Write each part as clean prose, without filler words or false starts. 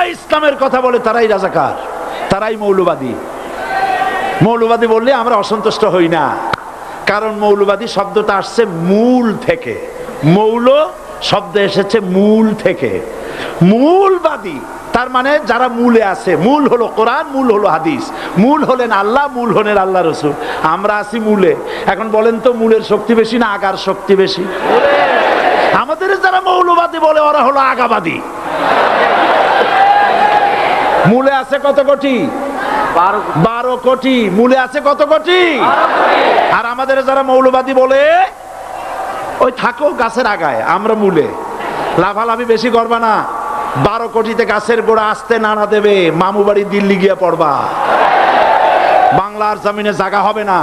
যারা ইসলামের কথা বলে তারাই রাজাকার, তারাই মৌলবাদী। মৌলবাদী বললে আমরা অসন্তুষ্ট হই না, কারণ মৌলবাদী শব্দটা আসছে মূল থেকে। মৌল শব্দ এসেছে মূল থেকে। মূলবাদী তার মানে যারা মূলে আছে। মূল হলো কোরআন, মূল হলো হাদিস, মূল হলেন আল্লাহ, মূল হলেন আল্লাহ রসুল। আমরা আছি মূলে। এখন বলেন তো মূলের শক্তি বেশি না আগার শক্তি বেশি? আমাদের যারা মৌলবাদী বলে ওরা হলো আগাবাদী। মূলে আছে কত কোটি? 12 কোটি। মূলে আছে কত কোটি? আর আমাদের যারা মৌলবাদী বলে ওই থাকো গাছের আগায়, আমরা মূলে। লাফালাফি বেশি করবা না, 12 কোটিতে গাছের গোড়া আসতে নাড়া দেবে, মামু বাড়ি দিল্লি গিয়ে পড়বা, বাংলার জমিনে জায়গা হবে না।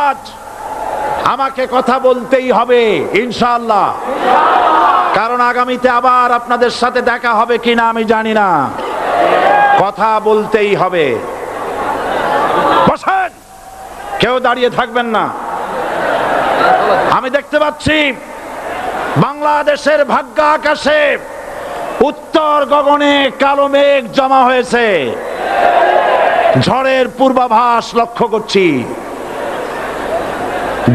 আজ আমাকে কথা বলতেই হবে ইনশাআল্লাহ, কারণ আগামীতে আবার আপনাদের সাথে দেখা হবে কিনা আমি জানি না। কথা বলতেই হবে। বসেন, কেউ দাঁড়িয়ে থাকবেন না। আমি দেখতে পাচ্ছি বাংলাদেশের ভাগ্য আকাশে উত্তর গগনে কালো মেঘ জমা হয়েছে। ঝড়ের পূর্বাভাস লক্ষ্য করছি।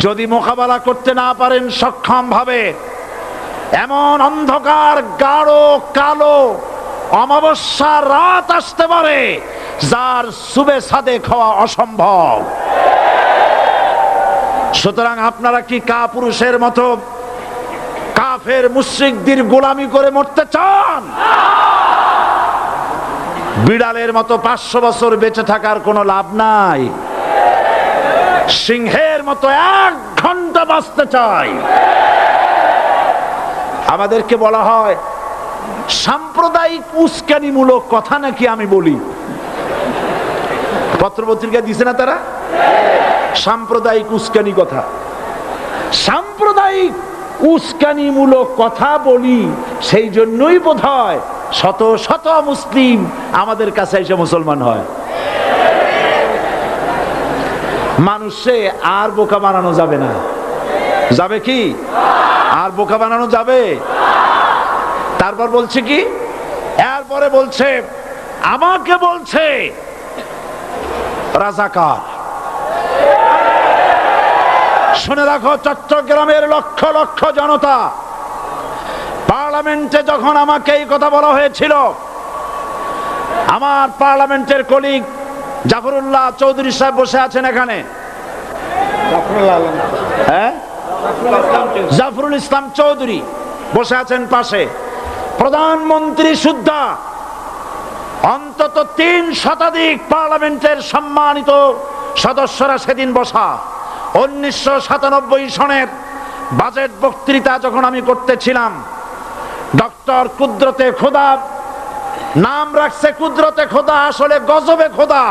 যদি মোকাবেলা করতে না পারেন সক্ষম ভাবে, এমন অন্ধকার গাঢ় কালো অমাবস্যার রাত আসতে পারে যার সুবে সাদেক হওয়া অসম্ভব। সুতরাং আপনারা কি কাপুরুষের মতো কাফের মুশরিকদের গোলামি করে মরতে চান? বিড়ালের মতো 500 বছর বেঁচে থাকার কোনো লাভ নাই। সিংহের মতো 1 ঘন্টা বাঁচতে চাই। আমাদেরকে বলা হয় সাম্প্রদায়িক উস্কানিমূলক কথা নাকি আমি বলি। পত্রপত্রিকা দিছে না তারা? সাম্প্রদায়িক উস্কানি কথা। সাম্প্রদায়িক উস্কানিমূলক কথা বলি, সেই জন্যই বোধহয় শত শত মুসলিম আমাদের কাছে এসে মুসলমান হয়। মানুষে আর বোকা বানানো যাবে না। যাবে কি? আর বোকা বানানো যাবে? তারপর বলছে কি? এরপরে বলছে আমাকে বলছে রাজাকার। শুনে রাখো চট্টগ্রামের লক্ষ লক্ষ জনতা, পার্লামেন্টে যখন আমাকে এই কথা বলা হয়েছিল, আমার পার্লামেন্টের কলিগ জাফরুল্লাহ চৌধুরী সাহেব বসে আছেন এখানে। হ্যাঁ, জাফরুল ইসলাম চৌধুরী বসে আছেন পাশে। প্রধানমন্ত্রী সুদ্ধা, অন্তত 3 শতাধিক পার্লামেন্টের সম্মানিত সদস্যরা সেদিন বসা। 1997 সনের বাজেট বক্তৃতা যখন আমি করতেছিলাম, ডক্টর কুদরতে খোদা, নাম রাখছে কুদরতে খোদা, আসলে গজবে খোদা।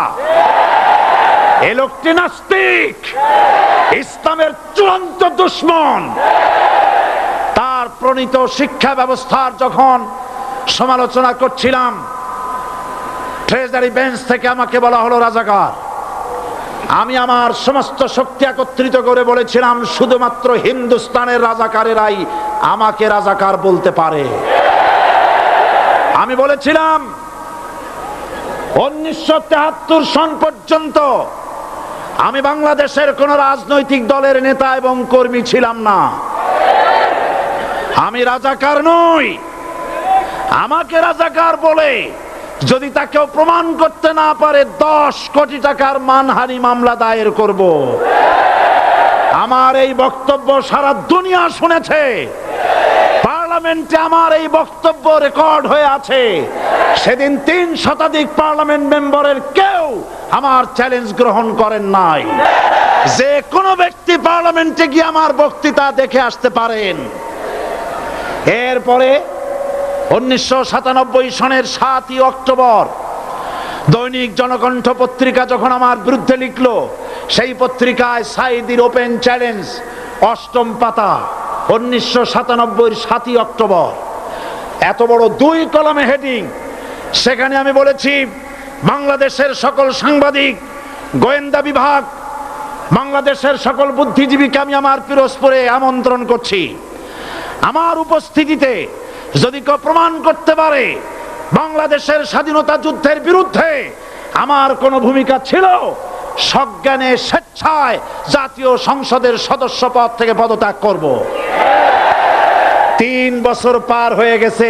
এ লোকটি নাস্তিক, ইসলামের চূড়ান্ত দুশমন। তার প্রণীত শিক্ষা ব্যবস্থার যখন সমালোচনা করছিলাম, ট্রেজারি বেঞ্চ থেকে আমাকে বলা হলো রাজাকার। আমি আমার সমস্ত শক্তি একত্রিত করে বলেছিলাম শুধুমাত্র হিন্দুস্তানের রাজাকারেরাই আমাকে রাজাকার বলতে পারে। আমি বলেছিলাম 1973 সন পর্যন্ত আমি বাংলাদেশের কোন রাজনৈতিক দলের নেতা এবং কর্মী ছিলাম না। আমি রাজাকার নই। আমাকে রাজাকার বলে যদি তাকেও প্রমাণ করতে না পারে 10 কোটি টাকার মানহানি মামলা দায়ের করব। আমার এই বক্তব্য সারা দুনিয়া শুনেছে। পার্লামেন্টে আমার এই বক্তব্য রেকর্ড হয়ে আছে। সেদিন 3 শতাধিক পার্লামেন্ট মেম্বারের কেউ আমার চ্যালেঞ্জ গ্রহণ করেন নাই। যে কোনো ব্যক্তি পার্লামেন্টে গিয়ে আমার বক্তৃতা দেখে আসতে পারেন। এরপরে 1997 সনের 7ই অক্টোবর দৈনিক জনকণ্ঠ পত্রিকা যখন আমার বিরুদ্ধে লিখলো, সেই পত্রিকায় সাইদির ওপেন চ্যালেঞ্জ 8ম পাতা, 1997 7ই অক্টোবর, এত বড় 2 কলামে হেডিং। সেখানে আমি বলেছি বাংলাদেশের সকল সাংবাদিক, গোয়েন্দা বিভাগ, বাংলাদেশের সকল বুদ্ধিজীবীকে আমি আমার পিরোজপুরে আমন্ত্রণ করছি। আমার উপস্থিতিতে যদি কেউ প্রমাণ করতে পারে বাংলাদেশের স্বাধীনতা যুদ্ধের বিরুদ্ধে আমার কোনো ভূমিকা ছিল, সজ্ঞানে স্বেচ্ছায় জাতীয় সংসদের সদস্য পদ থেকে পদত্যাগ করব। 3 বছর পার হয়ে গেছে,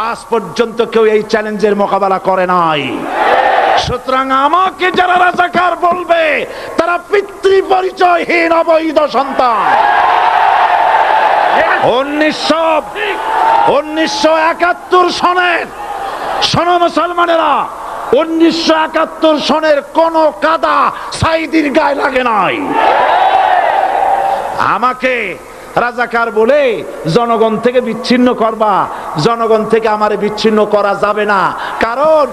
আজ পর্যন্ত কেউ এই চ্যালেঞ্জের মোকাবেলা করে নাই। সুতরাং আমাকে যারা রাজাকার বলবে তারা পিতৃ পরিচয়হীন অবৈধ সন্তান। 1971 সনের, শোনো মুসলমানেরা, 1971 সনের কোন কাদা সাইদির গায়ে লাগে নাই। আমাকে রাজাকার বলে জনগণ থেকে বিচ্ছিন্ন করবা, জনগণ থেকে আমারে বিচ্ছিন্ন করা যাবে না। কারণ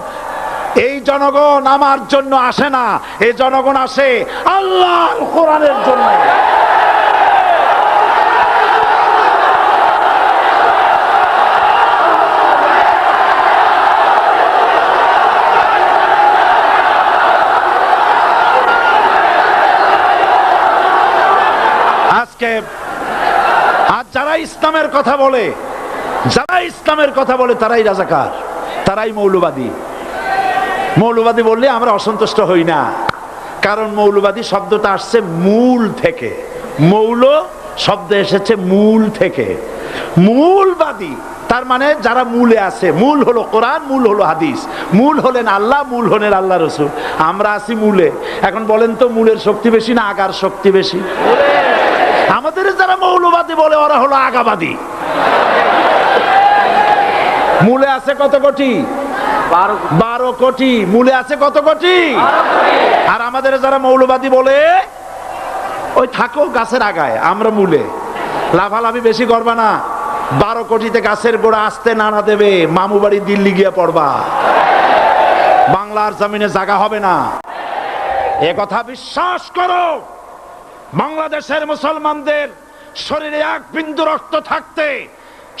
এই জনগণ আমার জন্য আসে না, এই জনগণ আসে আল্লাহর কোরআনের জন্য। আজকে আজ যারা ইসলামের কথা বলে, যারা ইসলামের কথা বলে তারাই রাজাকার, তারাই মৌলবাদী। মৌলবাদী বললে আমরা অসন্তুষ্ট হই না, কারণ মৌলবাদী শব্দটা আসছে মূল থেকে। মৌল শব্দ এসেছে মূল থেকে। মূলবাদী তার মানে যারা মূলে আছে। মূল হলো কোরআন, মূল হলো হাদিস, মূল হলেন আল্লাহ, মূল হলেন আল্লাহ রসুল। আমরা আছি মূলে। এখন বলেন তো মূলের শক্তি বেশি না আগার শক্তি বেশি? আমাদের যারা মৌলবাদী বলে ওরা হলো আগাবাদী। মূলে আছে কত কোটি? 12 কোটি। মূলে আছে কত কোটি? আর আমাদের যারা মৌলবাদী বলে ওই থাকো গাছের আগায়, আমরা মূলে। লাফালাফি বেশি করবা না, 12 কোটিতে গাছের গোড়া আসতে নানা দেবে, মামু বাড়ি দিল্লি গিয়ে পড়বা, বাংলার জমিনে জায়গা হবে না। এ কথা বিশ্বাস করো। বাংলাদেশের মুসলমানদের শরীরে 1 বিন্দু রক্ত থাকতে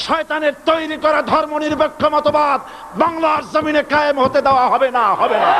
শয়তানের তৈরি করা ধর্মনিরপেক্ষ মতবাদ বাংলার জমিনে কায়েম হতে দেওয়া হবে না, হবে না।